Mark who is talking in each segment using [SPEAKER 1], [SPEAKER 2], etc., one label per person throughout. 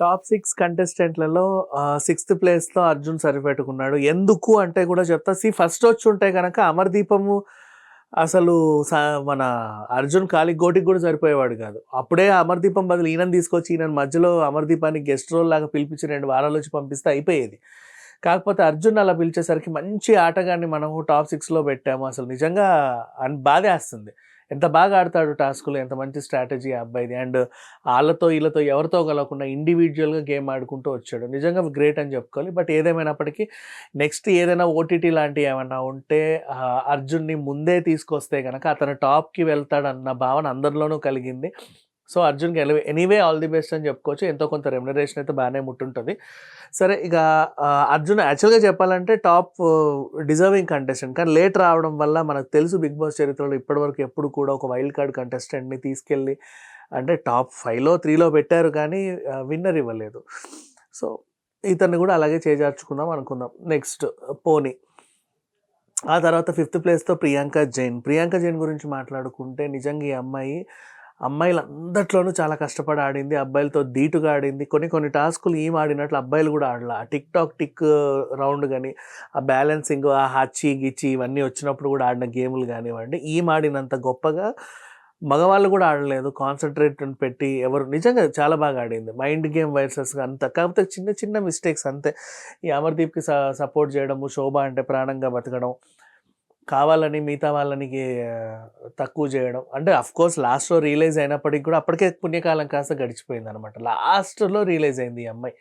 [SPEAKER 1] Top 6 కంటెస్టెంట్‌లలో 6థ్ ప్లేస్‌లో అర్జున్ సరిపెట్టుకున్నాడు. ఎందుకు అంటే కూడా చెప్తా. ఫస్ట్ వచ్చుంటే గనక అమర్‌దీపము అసలు స మన అర్జున్ కాలికి గోటికి కూడా సరిపోయేవాడు కాదు. అప్పుడే అమర్‌దీపం బదులు ఈయనని తీసుకొచ్చి ఈయనని మధ్యలో అమర్‌దీపాన్ని గెస్ట్ రోల్ లాగా పిలిపించి 2 వారాలొచ్చి పంపిస్తే అయిపోయేది. కాకపోతే అర్జున్ అలా పిలిచేసరికి మంచి ఆటగాడిని మనము టాప్ 6లో పెట్టాము. అసలు నిజంగా బాధేస్తుంది. ఎంత బాగా ఆడతాడు టాస్క్‌లో. ఎంత మంచి స్ట్రాటజీ ఆ అబ్బాయిది. అండ్ ఆళ్ళతో ఈళ్ళతో ఎవరితో కలవకుండా ఇండివిడ్యుయల్‌గా గేమ్ ఆడుకుంటూ వచ్చాడు. నిజంగా గ్రేట్ అని చెప్పుకోవాలి. బట్ ఏదేమైనప్పటికీ నెక్స్ట్ ఏదైనా ఓటీటీ లాంటివి ఏమన్నా ఉంటే అర్జున్‌ని ముందే తీసుకొస్తే గనక అతను టాప్‌కి వెళ్తాడన్న భావన అందరిలోనూ కలిగింది. సో, అర్జున్‌కి ఎనీవే ఆల్ ది బెస్ట్ అని చెప్పుకోవచ్చు. ఎంతో కొంత రెమ్యునరేషన్ అయితే బానే ముట్టుంటది. సరే ఇక అర్జున్ యాక్చువల్‌గా చెప్పాలంటే టాప్ డిజర్వింగ్ కంటెస్టెంట్. కానీ లేట్ రావడం వల్ల మనకు తెలుసు 'బిగ్ బాస్' చరిత్రలో ఇప్పటివరకు ఎప్పుడు కూడా ఒక వైల్డ్ కార్డ్ కంటెస్టెంట్‌ని తీసుకెళ్ళి అంటే టాప్ 5లో, 3లో పెట్టారు కానీ విన్నర్ ఇవ్వలేదు. సో, ఇతన్ని కూడా అలాగే చేజార్చుకుందాం అనుకున్నాం. నెక్స్ట్ పోనీ. ఆ తర్వాత 5థ్ ప్లేస్‌తో ప్రియాంక జైన్. ప్రియాంక జైన్ గురించి మాట్లాడుకుంటే నిజంగా ఈ అమ్మాయి అమ్మాయిలందట్లోనూ చాలా కష్టపడి ఆడింది. అబ్బాయిలతో ధీటుగా ఆడింది. కొన్ని టాస్కులు ఈమె ఆడినట్లు అబ్బాయిలు కూడా ఆడలా. ఆ టిక్ రౌండ్ గాని, ఆ బ్యాలెన్సింగ్, ఆ హచ్చి, గిచ్చి ఇవన్నీ వచ్చినప్పుడు కూడా ఆడిన గేములు గానివ్వండి, ఈమె ఆడినంత గొప్పగా మగవాళ్ళు కూడా ఆడలేదు. కాన్సంట్రేట్ పెట్టి ఎవరు నిజంగా చాలా బాగా ఆడింది. మైండ్ గేమ్ వర్సెస్‌గా అంతా. కాకపోతే చిన్న మిస్టేక్స్ అంతే. ఈ అమర్‌దీప్‌కి సపోర్ట్ చేయడము, శోభ అంటే ప్రాణంగా బతకడం, కావాలని మిగతా వాళ్ళని తక్కువ చేయడం. అంటే ఆఫ్‌కోర్స్ లాస్ట్‌లో రియలైజ్ అయినప్పటికి కూడా అప్పటికే పుణ్యకాలం కాస్త గడిచిపోయిందనమాట. లాస్ట్‌లో రియలైజ్ అయింది ఈ అమ్మాయి.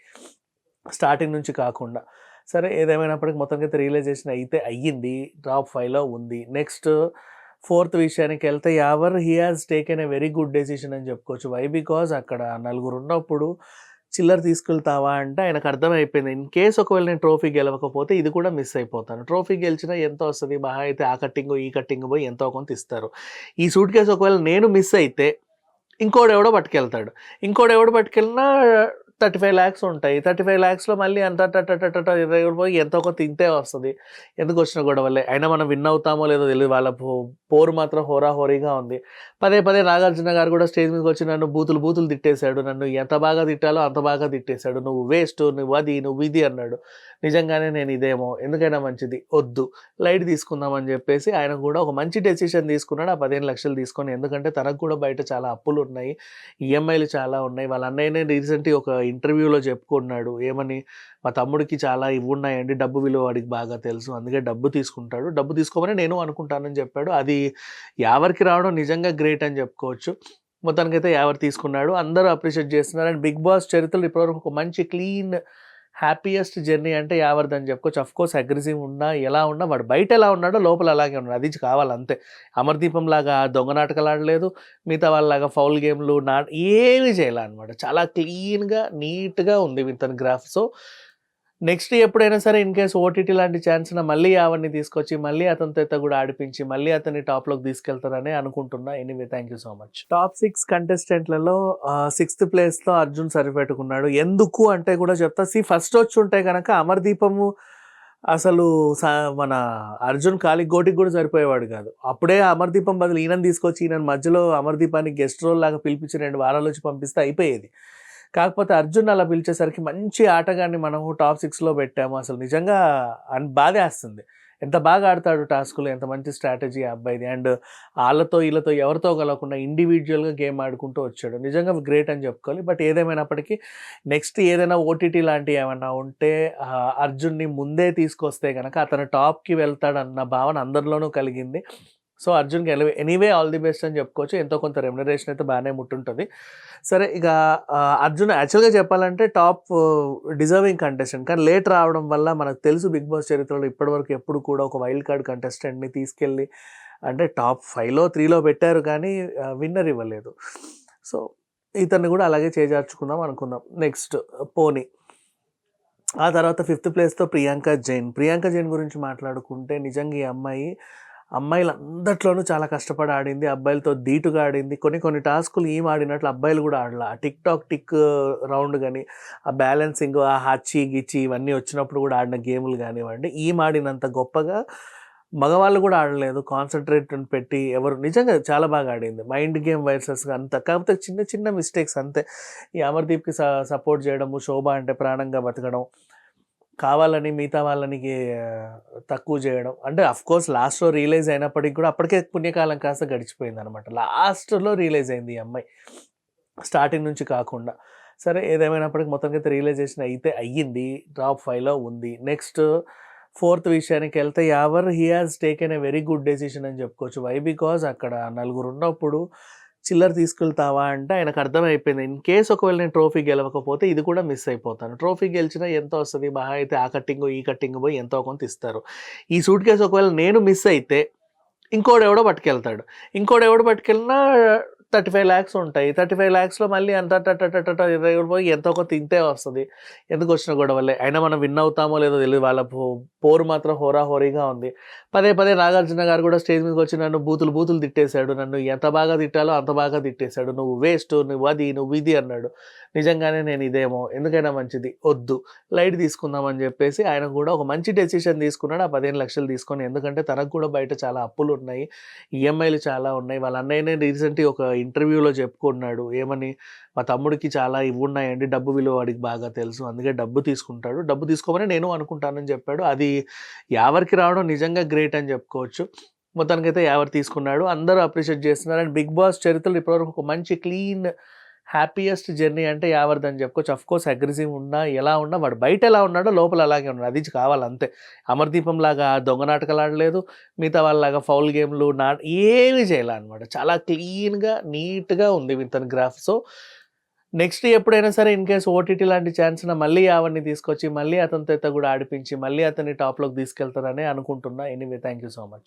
[SPEAKER 1] స్టార్టింగ్ నుంచి కాకుండా. సరే ఏదేమైనప్పటికి మొత్తానికైతే రియలైజేషన్ అయితే అయ్యింది. టాప్ 5లో ఉంది. నెక్స్ట్ ఫోర్త్ విషయానికెళ్తే he has taken a very good decision అని చెప్పుకోవచ్చు. వై? బికాజ్ అక్కడ నలుగురున్నప్పుడు చిల్లర తీసుకెళ్తావా అంటే ఆయనకు అర్థమైపోయింది. ఇన్ కేస్ ఒకవేళ నేను ట్రోఫీ గెలవకపోతే ఇది కూడా మిస్ అయిపోతాను. ట్రోఫీ గెలిచినా ఎంత వస్తది? మహా అయితే ఆ కట్టింగో, ఈ కట్టింగో పోయి ఎంతో కొంత ఇస్తారు. ఈ సూట్ కేస్ ఒకవేళ నేను మిస్ అయితే ఇంకోడెవడో పట్టుకెళ్తాడు. ఇంకోడెవడు పట్టుకెళ్ళినా 35 లాక్స్ ఉంటాయి. 35 లాక్స్‌లో మళ్ళీ పోయి ఎంతో కొంత ఇంతే వస్తది. ఎందుకొచ్చిన గొడవలే. అయినా మనం విన్ అవుతామో లేదో తెలీదు. వాళ్ళ పోరు మాత్రం హోరాహోరీగా ఉంది. పదే నాగార్జున గారు కూడా స్టేజ్ మీదకొచ్చి నన్ను బూతులు తిట్టేశాడు. నన్ను ఎంత బాగా తిట్టాలో అంత బాగా తిట్టేశాడు. నువ్వు వేస్ట్, నువ్వు ఇది అన్నాడు. నిజంగానే నేను ఇదేమో ఎందుకైనా మంచిది వద్దు. లైట్ తీసుకుందాం అని చెప్పేసి ఆయన కూడా ఒక మంచి డెసిషన్ తీసుకున్నాడు. ఆ 15 లక్షలు తీసుకొని. ఎందుకంటే తనకు కూడా బయట చాలా అప్పులున్నాయి. ఈఎంఐలు చాలా ఉన్నాయి. వాళ్ళ అన్నయ్యనే రీసెంట్‌గా ఒక ఇంటర్వ్యూలో చెప్పుకున్నాడు. ఏమని? మా తమ్ముడికి చాలా ఇవున్నాయండి. డబ్బు విలువ వాడికి బాగా తెలుసు. అందుకే డబ్బు తీసుకుంటాడు. డబ్బు తీసుకోమని నేను అనుకుంటానని చెప్పాడు. అది యావరికి రావడం నిజంగా గ్రేట్ అని చెప్పుకోవచ్చు. మొత్తానికైతే యావర్ తీసుకున్నాడు. అందరూ అప్రిషియేట్ చేస్తున్నారు. అండ్ 'బిగ్ బాస్' చరిత్రలో ఇప్పటివరకు ఒక మంచి క్లీన్ హ్యాపీయెస్ట్ జర్నీ అంటే యావర్‌దని చెప్పుకోవచ్చు. ఆఫ్‌కోర్స్ అగ్రెసివ్ ఉన్నా, ఎలా ఉన్నా వాడు బయట ఎలా ఉన్నాడో లోపల అలాగే ఉన్నాడు. అది కావాలంతే. అమర్‌దీపంలాగా దొంగ నాటకాలు ఆడలేదు. మిగతా వాళ్ళలాగా ఫౌల్ గేమ్‌లు ఏమి చేయలే అనమాట. చాలా క్లీన్‌గా, నీట్‌గా ఉంది ఇతని గ్రాఫ్. సో, నెక్స్ట్ ఎప్పుడైనా సరే ఇన్ కేస్ ఓటీటీ లాంటి ఛాన్స్‌న మళ్ళీ యావర్‌ని తీసుకొచ్చి, మళ్ళీ అతనితో కూడా ఆడిపించి, మళ్ళీ అతన్ని టాప్‌లోకి తీసుకెళ్తారని అనుకుంటున్నా. Anyway thank you so much. Top 6 కంటెస్టెంట్‌లలో 6థ్ ప్లేస్‌లో అర్జున్ సరిపెట్టుకున్నాడు. ఎందుకు అంటే కూడా చెప్తా. ఫస్ట్ వచ్చుంటే గనక అమర్‌దీపము అసలు స మన అర్జున్ కాలికి గోటికి కూడా సరిపోయేవాడు కాదు. అప్పుడే అమర్‌దీపం బదులు ఈయనని తీసుకొచ్చి ఈయనని మధ్యలో అమర్‌దీపాన్ని గెస్ట్ రోల్ లాగా పిలిపించి 2 వారాలొచ్చి పంపిస్తే అయిపోయేది. కాకపోతే అర్జున్ అలా పిలిచేసరికి మంచి ఆటగాడిని మనము టాప్ 6లో పెట్టాము. అసలు నిజంగా బాధేస్తుంది. ఎంత బాగా ఆడతాడు టాస్క్‌లో. ఎంత మంచి స్ట్రాటజీ ఆ అబ్బాయిది. అండ్ ఆళ్ళతో ఈళ్ళతో ఎవరితో కలవకుండా ఇండివిడ్యుయల్‌గా గేమ్ ఆడుకుంటూ వచ్చాడు. నిజంగా గ్రేట్ అని చెప్పుకోవాలి. బట్ ఏదేమైనప్పటికీ నెక్స్ట్ ఏదైనా ఓటీటీ లాంటివి ఏమన్నా ఉంటే అర్జున్‌ని ముందే తీసుకొస్తే గనక అతను టాప్‌కి వెళ్తాడన్న భావన అందరిలోనూ కలిగింది. సో, అర్జున్‌కి ఎనీవే ఆల్ ది బెస్ట్ అని చెప్పుకోవచ్చు. ఎంతో కొంత రెమ్యునరేషన్ అయితే బానే ముట్టుంటది. సరే ఇక అర్జున్ యాక్చువల్‌గా చెప్పాలంటే టాప్ డిజర్వింగ్ కంటెస్టెంట్. కానీ లేట్ రావడం వల్ల మనకు తెలుసు 'బిగ్ బాస్' చరిత్రలో ఇప్పటివరకు ఎప్పుడు కూడా ఒక వైల్డ్ కార్డ్ కంటెస్టెంట్‌ని తీసుకెళ్ళి అంటే టాప్ 5లో, 3లో పెట్టారు కానీ విన్నర్ ఇవ్వలేదు. సో, ఇతన్ని కూడా అలాగే చేజార్చుకుందాం అనుకున్నాం. నెక్స్ట్ పోనీ. ఆ తర్వాత 5థ్ ప్లేస్‌తో ప్రియాంక జైన్. ప్రియాంక జైన్ గురించి మాట్లాడుకుంటే నిజంగా ఈ అమ్మాయిలందట్లోనూ చాలా కష్టపడి ఆడింది. అబ్బాయిలతో ధీటుగా ఆడింది. కొన్ని టాస్కులు ఈమె ఆడినట్లు అబ్బాయిలు కూడా ఆడలా. ఆ టిక్ రౌండ్ గాని, ఆ బ్యాలెన్సింగ్, ఆ హచ్చి, గిచ్చి ఇవన్నీ వచ్చినప్పుడు కూడా ఆడిన గేములు గానివ్వండి, ఈమె ఆడినంత గొప్పగా మగవాళ్ళు కూడా ఆడలేదు. కాన్సంట్రేట్ పెట్టి ఎవరు నిజంగా చాలా బాగా ఆడింది. మైండ్ గేమ్ వర్సెస్‌గా అంతా. కాకపోతే చిన్న చిన్న మిస్టేక్స్ అంతే. ఈ అమర్‌దీప్‌కి సపోర్ట్ చేయడము, శోభ అంటే ప్రాణంగా బతకడం, కావాలని మిగతా వాళ్ళని తక్కువ చేయడం. అంటే ఆఫ్‌కోర్స్ లాస్ట్‌లో రియలైజ్ అయినప్పటికి కూడా అప్పటికే పుణ్యకాలం కాస్త గడిచిపోయిందనమాట. లాస్ట్‌లో రియలైజ్ అయింది ఈ అమ్మాయి. స్టార్టింగ్ నుంచి కాకుండా. సరే ఏదేమైనప్పటికి మొత్తానికైతే రియలైజేషన్ అయితే అయ్యింది. టాప్ 5లో ఉంది. నెక్స్ట్ ఫోర్త్ విషయానికెళ్తే యావర్ he has taken a very good decision అని చెప్పుకోవచ్చు. వై? బికాజ్ అక్కడ నలుగురున్నప్పుడు చిల్లర తీసుకెళ్తావా అంటే ఆయనకు అర్థమైపోయింది. ఇన్ కేస్ ఒకవేళ నేను ట్రోఫీ గెలవకపోతే ఇది కూడా మిస్ అయిపోతాను. ట్రోఫీ గెలిచినా ఎంత వస్తది? మహా అయితే ఆ కట్టింగో, ఈ కట్టింగో పోయి ఎంతో కొంత ఇస్తారు. ఈ సూట్ కేస్ ఒకవేళ నేను మిస్ అయితే ఇంకోడెవడో పట్టుకెళ్తాడు. ఇంకోడెవడు పట్టుకెళ్ళినా 35 లాక్స్ ఉంటాయి. 35 లాక్స్‌లో మళ్ళీ అంత పోయి ఎంతో కొంత ఇంతే వస్తది. ఎందుకొచ్చిన గొడవలే. అయినా మనం విన్ అవుతామో లేదో తెలీదు. వాళ్ళ పోరు మాత్రం హోరాహోరీగా ఉంది. పదే పదే నాగార్జున గారు కూడా స్టేజ్ మీదకొచ్చి నన్ను బూతులు తిట్టేశాడు. నన్ను ఎంత బాగా తిట్టాలో అంత బాగా తిట్టేశాడు. నువ్వు వేస్ట్, నువ్వు అది, నువ్వు ఇది అన్నాడు. నిజంగానే నేను ఇదేమో ఎందుకైనా మంచిది వద్దు, లైట్ తీసుకుందాం అని చెప్పేసి ఆయన కూడా ఒక మంచి డెసిషన్ తీసుకున్నాడు. ఆ 15 లక్షలు తీసుకొని. ఎందుకంటే తనకు కూడా బయట చాలా అప్పులున్నాయి. ఈఎంఐలు చాలా ఉన్నాయి. వాళ్ళ అన్నయ్యనే రీసెంట్‌గా ఒక ఇంటర్వ్యూలో చెప్పుకున్నాడు. ఏమని? మా తమ్ముడికి చాలా ఇవున్నాయండి. డబ్బు విలువ వాడికి బాగా తెలుసు. అందుకే డబ్బు తీసుకుంటాడు. డబ్బు తీసుకోమని నేను అనుకుంటానని చెప్పాడు. అది యావర్‌కి రావడం నిజంగా గ్రేట్ అని చెప్పుకోవచ్చు. మొత్తానికైతే యావర్ తీసుకున్నాడు. అందరూ అప్రిషియేట్ చేస్తున్నారు. అండ్ 'బిగ్ బాస్' చరిత్రలో ఇప్పటివరకు ఒక మంచి క్లీన్ హ్యాపీయెస్ట్ జర్నీ అంటే యావర్‌దని చెప్పుకోవచ్చు. ఆఫ్‌కోర్స్ అగ్రెసివ్ ఉన్నా, ఎలా ఉన్నా వాడు బయట ఎలా ఉన్నాడో లోపల అలాగే ఉన్నాడు. అది కావాలంతే. అమర్‌దీపంలాగా దొంగ నాటకాలు ఆడలేదు. మిగతా వాళ్ళలాగా ఫౌల్ గేమ్‌లు ఏమి చేయలే అనమాట. చాలా క్లీన్‌గా, నీట్‌గా ఉంది ఇతని గ్రాఫ్. సో, నెక్స్ట్ ఎప్పుడైనా సరే ఇన్ కేస్ ఓటీటీ లాంటి ఛాన్స్‌న మళ్ళీ యావర్‌ని తీసుకొచ్చి, మళ్ళీ అతనితో కూడా ఆడిపించి, మళ్ళీ అతన్ని టాప్‌లోకి తీసుకెళ్తారని అనుకుంటున్నా. Anyway thank you so much.